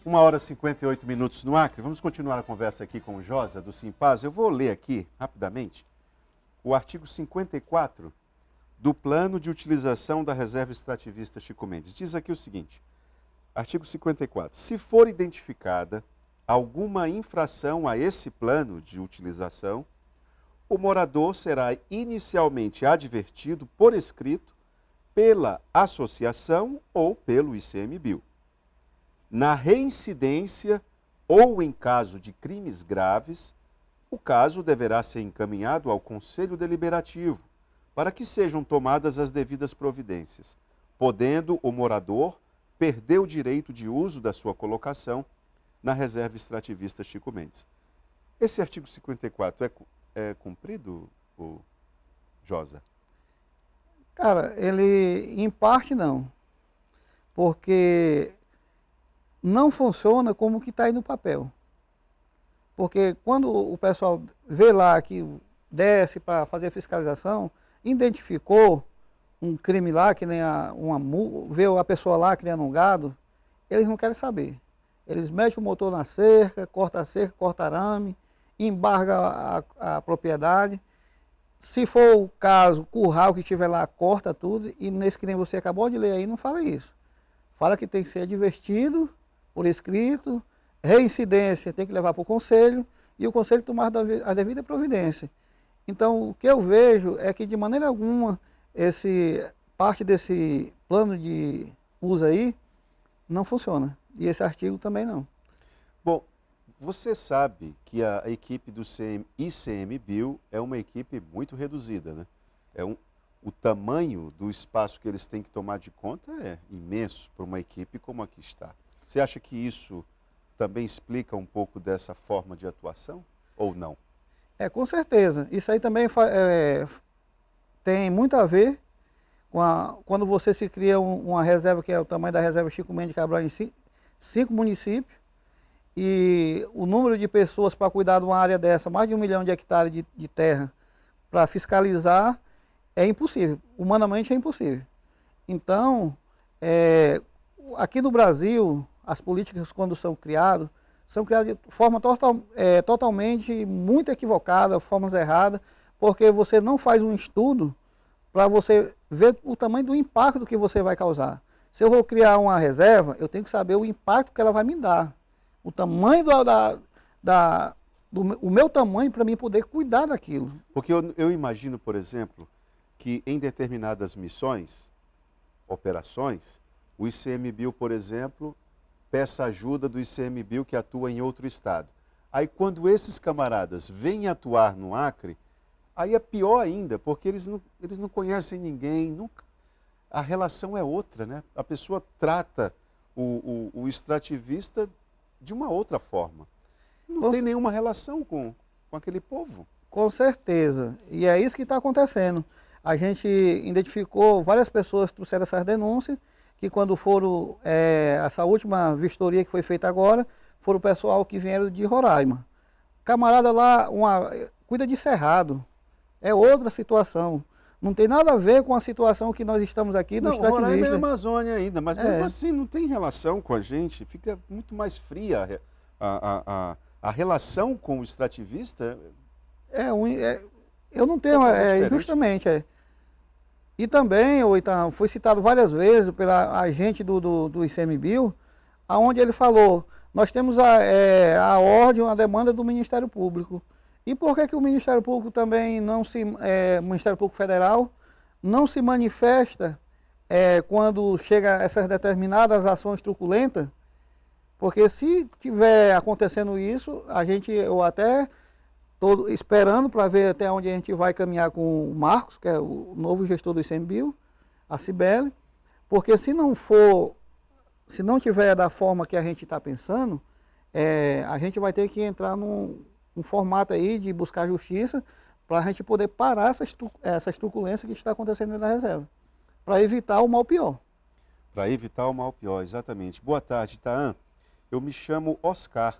1 hora e 58 minutos no Acre. Vamos continuar a conversa aqui com o Josa, do Simpaz. Eu vou ler aqui, rapidamente, o artigo 54 do Plano de Utilização da Reserva Extrativista Chico Mendes. Diz aqui o seguinte, artigo 54. Se for identificada alguma infração a esse plano de utilização, o morador será inicialmente advertido por escrito pela associação ou pelo ICMBio. Na reincidência ou em caso de crimes graves, o caso deverá ser encaminhado ao Conselho Deliberativo para que sejam tomadas as devidas providências, podendo o morador perder o direito de uso da sua colocação na Reserva Extrativista Chico Mendes. Esse artigo 54 é cumprido, Josa? Cara, ele em parte não, porque não funciona como que está aí no papel. Porque quando o pessoal vê lá que desce para fazer a fiscalização, identificou um crime lá, que nem vê a pessoa lá criando um gado, eles não querem saber. Eles metem o motor na cerca, corta arame, embarga a propriedade. Se for o caso, curral que estiver lá, corta tudo, e nesse que nem você acabou de ler aí, não fala isso. Fala que tem que ser advertido por escrito, reincidência tem que levar para o conselho, e o conselho tomar a devida providência. Então, o que eu vejo é que, de maneira alguma, parte desse plano de uso aí não funciona. E esse artigo também não. Bom, você sabe que a equipe do ICMBio é uma equipe muito reduzida, né? O tamanho do espaço que eles têm que tomar de conta é imenso para uma equipe como a que está. Você acha que isso também explica um pouco dessa forma de atuação ou não? Com certeza. Isso aí também tem muito a ver com quando você se cria uma reserva, que é o tamanho da reserva Chico Mendes de Cabral, em 5 municípios, e o número de pessoas para cuidar de uma área dessa, mais de 1 milhão de hectares de terra, para fiscalizar, é impossível. Humanamente é impossível. Então, aqui no Brasil, as políticas, quando são criadas de forma totalmente muito equivocada, formas erradas, porque você não faz um estudo para você ver o tamanho do impacto que você vai causar. Se eu vou criar uma reserva, eu tenho que saber o impacto que ela vai me dar. O tamanho o meu tamanho para mim poder cuidar daquilo. Porque eu imagino, por exemplo, que em determinadas missões, operações, o ICMBio, por exemplo, peça ajuda do ICMBio que atua em outro estado. Aí quando esses camaradas vêm atuar no Acre, aí é pior ainda, porque eles não conhecem ninguém, a relação é outra, né? A pessoa trata o extrativista de uma outra forma. Não tem nenhuma relação com aquele povo. Com certeza. E é isso que está acontecendo. A gente identificou, várias pessoas trouxeram essas denúncias, que quando foram, essa última vistoria que foi feita agora, foram o pessoal que vieram de Roraima. Camarada lá, cuida de cerrado. É outra situação. Não tem nada a ver com a situação que nós estamos aqui no extrativista. Roraima é a Amazônia ainda, mas mesmo assim não tem relação com a gente. Fica muito mais fria a relação com o extrativista. Eu não tenho, justamente. E também, então, foi citado várias vezes pela agente do ICMBio, onde ele falou, nós temos a ordem, a demanda do Ministério Público. E por que o Ministério Público também o Ministério Público Federal não se manifesta quando chega essas determinadas ações truculentas? Porque se tiver acontecendo isso, eu até estou esperando para ver até onde a gente vai caminhar com o Marcos, que é o novo gestor do ICMBio, a Cibele, porque se não tiver da forma que a gente está pensando, a gente vai ter que entrar num formato aí de buscar justiça para a gente poder parar essas truculências que está acontecendo na reserva, para evitar o mal pior. Para evitar o mal pior, exatamente. Boa tarde, Itaã. Eu me chamo Oscar.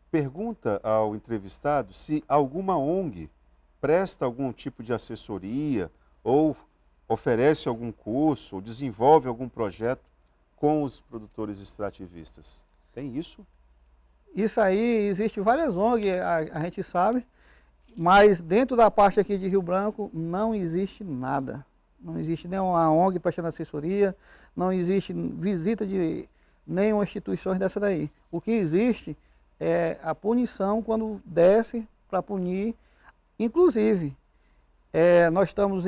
Pergunta ao entrevistado se alguma ONG presta algum tipo de assessoria ou oferece algum curso ou desenvolve algum projeto com os produtores extrativistas. Tem isso? Isso aí, existe várias ONGs, a gente sabe, mas dentro da parte aqui de Rio Branco não existe nada. Não existe nenhuma ONG prestando assessoria, não existe visita de nenhuma instituição dessa daí. O que existe é a punição quando desce para punir. Inclusive, nós estamos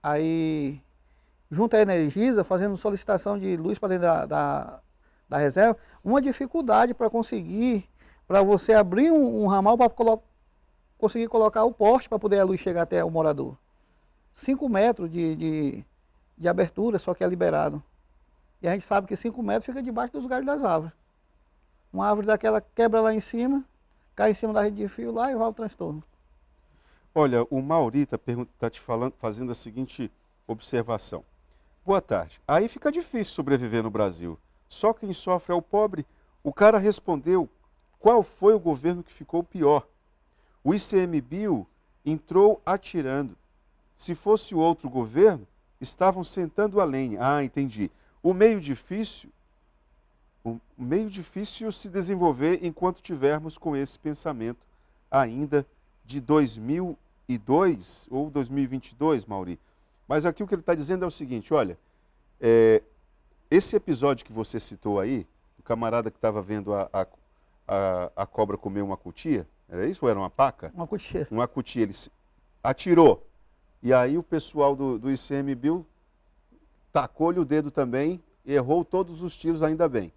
aí junto à Energisa fazendo solicitação de luz para dentro da reserva, uma dificuldade para conseguir, para você abrir um ramal para conseguir colocar o poste para poder a luz chegar até o morador. 5 metros de abertura, só que é liberado. E a gente sabe que 5 metros fica debaixo dos galhos das árvores. Uma árvore daquela quebra lá em cima, cai em cima da rede de fio lá e vai o transtorno. Olha, o Mauri está te falando, fazendo a seguinte observação. Boa tarde. Aí fica difícil sobreviver no Brasil. Só quem sofre é o pobre. O cara respondeu qual foi o governo que ficou pior. O ICMBio entrou atirando. Se fosse outro governo, estavam sentando a lenha. Ah, entendi. O meio difícil se desenvolver enquanto tivermos com esse pensamento ainda de 2002 ou 2022, Mauri. Mas aqui o que ele está dizendo é o seguinte, olha, esse episódio que você citou aí, o camarada que estava vendo a cobra comer uma cutia, era isso ou era uma paca? Uma cutia. Uma cutia, ele atirou. E aí o pessoal do ICMBio tacou-lhe o dedo também, errou todos os tiros, ainda bem.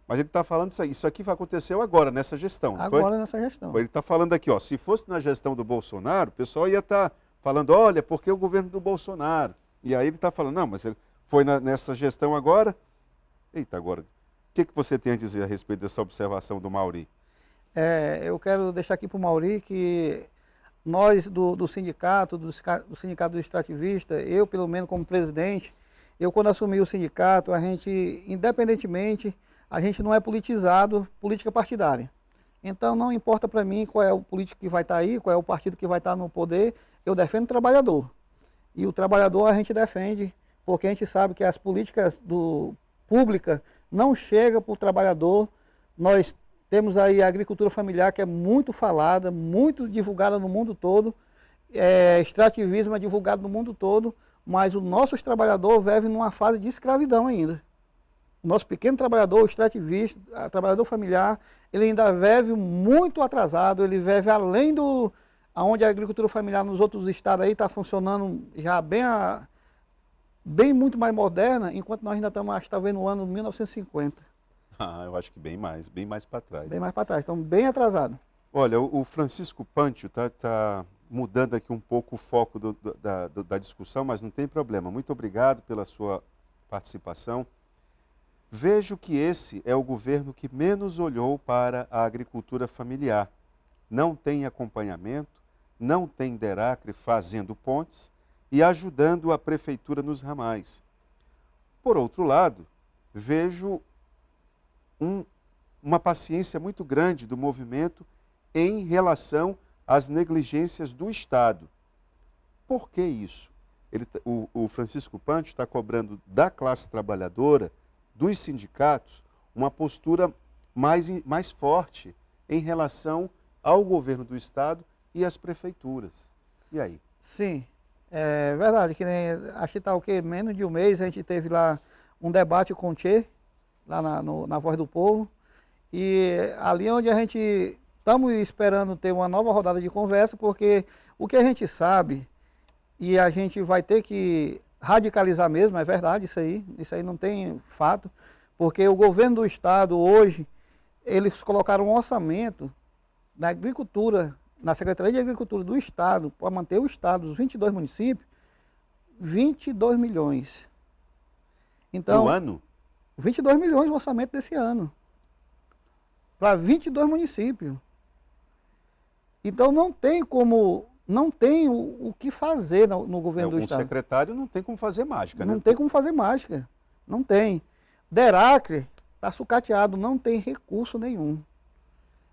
Mas ele está falando isso aqui aconteceu agora, nessa gestão, não foi? Agora nessa gestão. Ele está falando aqui, ó, se fosse na gestão do Bolsonaro, o pessoal ia estar falando, olha, porque o governo do Bolsonaro. E aí ele está falando, não, mas foi nessa gestão agora. Eita, agora, o que você tem a dizer a respeito dessa observação do Mauri? Eu quero deixar aqui para o Mauri que nós do sindicato do extrativista, eu pelo menos como presidente, eu quando assumi o sindicato, a gente, independentemente, a gente não é politizado, política partidária. Então não importa para mim qual é o político que vai estar aí, qual é o partido que vai estar no poder, eu defendo o trabalhador. E o trabalhador a gente defende, porque a gente sabe que as políticas públicas não chegam para o trabalhador. Nós temos aí a agricultura familiar que é muito falada, muito divulgada no mundo todo, extrativismo é divulgado no mundo todo, mas o nosso trabalhador vive numa fase de escravidão ainda. O nosso pequeno trabalhador, o extrativista, o trabalhador familiar, ele ainda vive muito atrasado, ele vive além aonde a agricultura familiar nos outros estados aí está funcionando já bem muito mais moderna, enquanto nós ainda estamos, talvez, no ano 1950. Ah, eu acho que bem mais para trás. Bem mais para trás, estamos bem atrasados. Olha, o Francisco Pantio está mudando aqui um pouco o foco da discussão, mas não tem problema. Muito obrigado pela sua participação. Vejo que esse é o governo que menos olhou para a agricultura familiar. Não tem acompanhamento, não tem DERACRE fazendo pontes e ajudando a prefeitura nos ramais. Por outro lado, vejo uma paciência muito grande do movimento em relação às negligências do Estado. Por que isso? O Francisco Pantio está cobrando da classe trabalhadora, dos sindicatos, uma postura mais forte em relação ao governo do Estado e às prefeituras. E aí? Sim, é verdade, que nem, acho que está o quê? Menos de um mês a gente teve lá um debate com o Tchê, lá na Voz do Povo, e ali onde a gente estamos esperando ter uma nova rodada de conversa, porque o que a gente sabe, e a gente vai ter que radicalizar mesmo, é verdade isso aí não tem fato, porque o governo do estado hoje, eles colocaram um orçamento na agricultura, na Secretaria de Agricultura do estado, para manter o estado, os 22 municípios, 22 milhões. Então, no ano? 22 milhões o orçamento desse ano, para 22 municípios. Então não tem o que fazer no governo do estado. O secretário não tem como fazer mágica, né? Não tem como fazer mágica, não tem. DERACRE está sucateado, não tem recurso nenhum.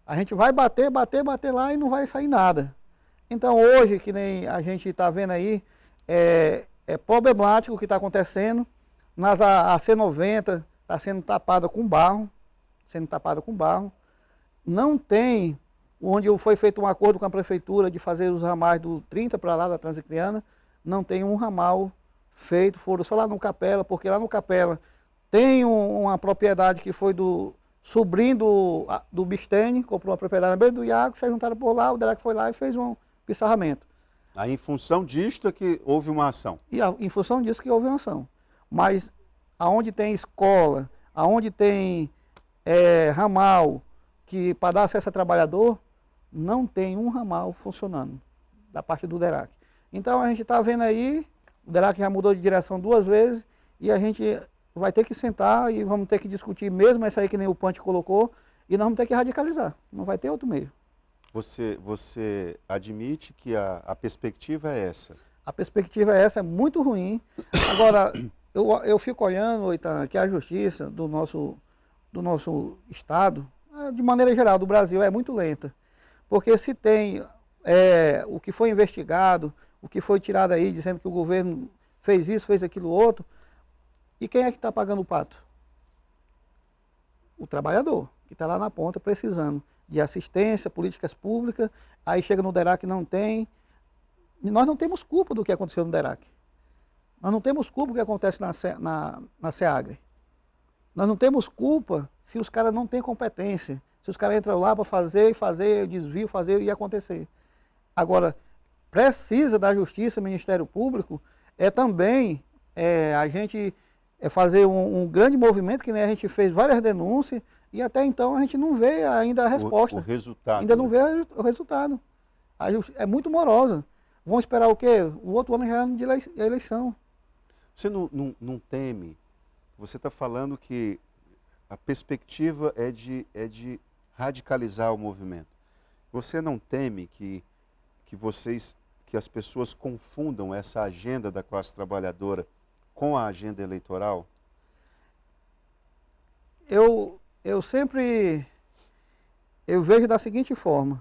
A gente vai bater lá e não vai sair nada. Então hoje, que nem a gente está vendo aí, é problemático o que está acontecendo. A C90 está sendo tapada com barro, sendo tapada com barro. Não tem, onde foi feito um acordo com a prefeitura de fazer os ramais do 30 para lá da Transicriana, não tem um ramal feito, foram só lá no Capela, porque lá no Capela tem uma propriedade que foi do sobrinho do Bistene, comprou uma propriedade na beira do Iago, se juntaram por lá, o DERAC foi lá e fez um pissarramento. Aí, em função disto é que houve uma ação. E em função disso que houve uma ação. Mas aonde tem escola, aonde tem ramal, que para dar acesso a trabalhador, não tem um ramal funcionando da parte do DERAC. Então a gente está vendo aí, o DERAC já mudou de direção 2 vezes e a gente vai ter que sentar e vamos ter que discutir mesmo essa aí que nem o Pante colocou e nós vamos ter que radicalizar, não vai ter outro meio. Você admite que a perspectiva é essa? A perspectiva é essa, é muito ruim. Agora, eu fico olhando, Oitan, que a justiça do nosso estado, de maneira geral, do Brasil, é muito lenta. Porque se tem o que foi investigado, o que foi tirado aí, dizendo que o governo fez isso, fez aquilo outro, e quem é que está pagando o pato? O trabalhador, que está lá na ponta precisando de assistência, políticas públicas, aí chega no DERAC e não tem. E nós não temos culpa do que aconteceu no DERAC. Nós não temos culpa do que acontece na SEAGRE. Nós não temos culpa se os caras não têm competência, se os caras entram lá para fazer desvio, fazer e acontecer. Agora, precisa da Justiça, Ministério Público, também a gente fazer um grande movimento, que nem a gente fez várias denúncias, e até então a gente não vê ainda a resposta. O resultado. Ainda não vê o resultado. É muito morosa. Vão esperar o quê? O outro ano já é ano de eleição. Você não teme? Você está falando que a perspectiva é de radicalizar o movimento. Você não teme que as pessoas confundam essa agenda da classe trabalhadora com a agenda eleitoral? Eu sempre vejo da seguinte forma: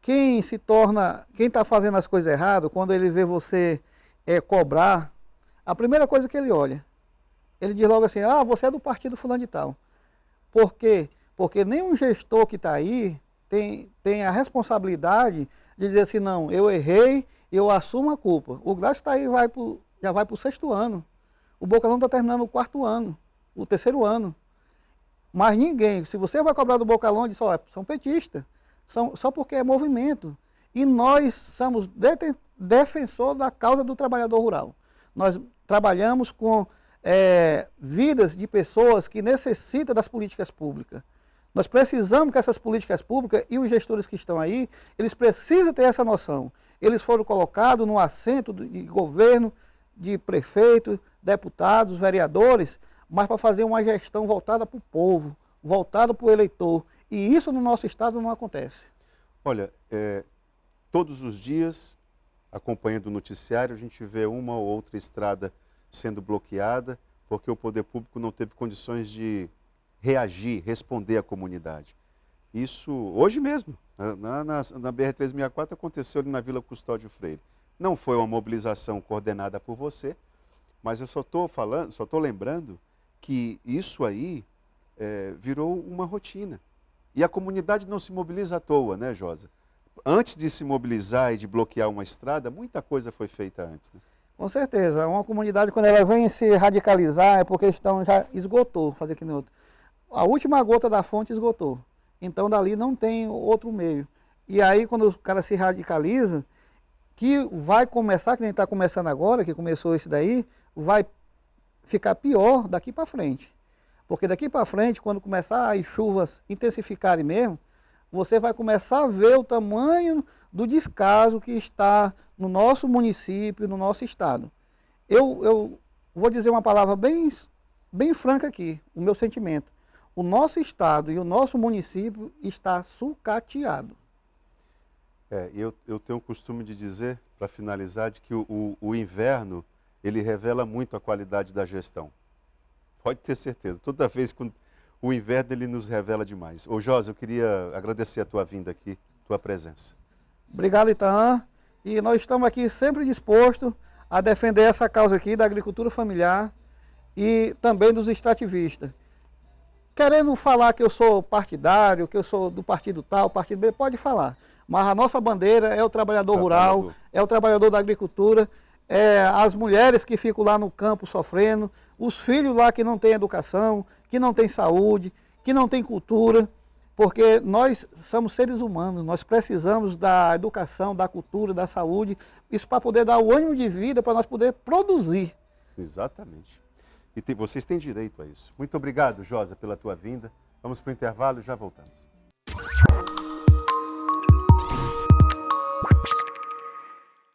quem está fazendo as coisas erradas, quando ele vê você cobrar, a primeira coisa que ele olha, ele diz logo assim: você é do partido fulano de tal. Por quê? Porque nenhum gestor que está aí tem a responsabilidade de dizer assim: não, eu errei, eu assumo a culpa. O Glácio está aí, já vai para o 6º ano. O Bocalão está terminando o 4º ano, o 3º ano. Mas ninguém, se você vai cobrar do Bocalão, diz: são petistas, só porque é movimento. E nós somos defensor da causa do trabalhador rural. Nós trabalhamos com vidas de pessoas que necessitam das políticas públicas. Nós precisamos que essas políticas públicas e os gestores que estão aí, eles precisam ter essa noção. Eles foram colocados no assento de governo, de prefeito, deputados, vereadores, mas para fazer uma gestão voltada para o povo, voltada para o eleitor. E isso no nosso estado não acontece. Olha, todos os dias, acompanhando o noticiário, a gente vê uma ou outra estrada sendo bloqueada, porque o poder público não teve condições de reagir, responder à comunidade. Isso, hoje mesmo, na BR-364, aconteceu ali na Vila Custódio Freire. Não foi uma mobilização coordenada por você, mas eu só estou lembrando que isso aí virou uma rotina. E a comunidade não se mobiliza à toa, né, Josa? Antes de se mobilizar e de bloquear uma estrada, muita coisa foi feita antes, né? Com certeza. Uma comunidade, quando ela vem se radicalizar, é porque já esgotou, fazer que nem outro. A última gota da fonte esgotou. Então, dali não tem outro meio. E aí, quando o cara se radicaliza, que vai começar, que nem está começando agora, que começou esse daí, vai ficar pior daqui para frente. Porque daqui para frente, quando começar as chuvas intensificarem mesmo, você vai começar a ver o tamanho do descaso que está no nosso município, no nosso estado. Eu vou dizer uma palavra bem franca aqui, o meu sentimento. O nosso estado e o nosso município está sucateado. Eu tenho o costume de dizer, para finalizar, de que o inverno, ele revela muito a qualidade da gestão. Pode ter certeza. Toda vez que o inverno, ele nos revela demais. Ô Josa, eu queria agradecer a tua vinda aqui, tua presença. Obrigado, Itaã. E nós estamos aqui sempre dispostos a defender essa causa aqui da agricultura familiar e também dos extrativistas. querendo falar que eu sou partidário, que eu sou do partido tal, partido B, pode falar. Mas a nossa bandeira é o trabalhador rural, é o trabalhador da agricultura, é as mulheres que ficam lá no campo sofrendo, os filhos lá que não têm educação, que não têm saúde, que não têm cultura, porque nós somos seres humanos, nós precisamos da educação, da cultura, da saúde, isso para poder dar o ânimo de vida, para nós poder produzir. Exatamente. E vocês têm direito a isso. Muito obrigado, Josa, pela tua vinda. Vamos para o intervalo e já voltamos.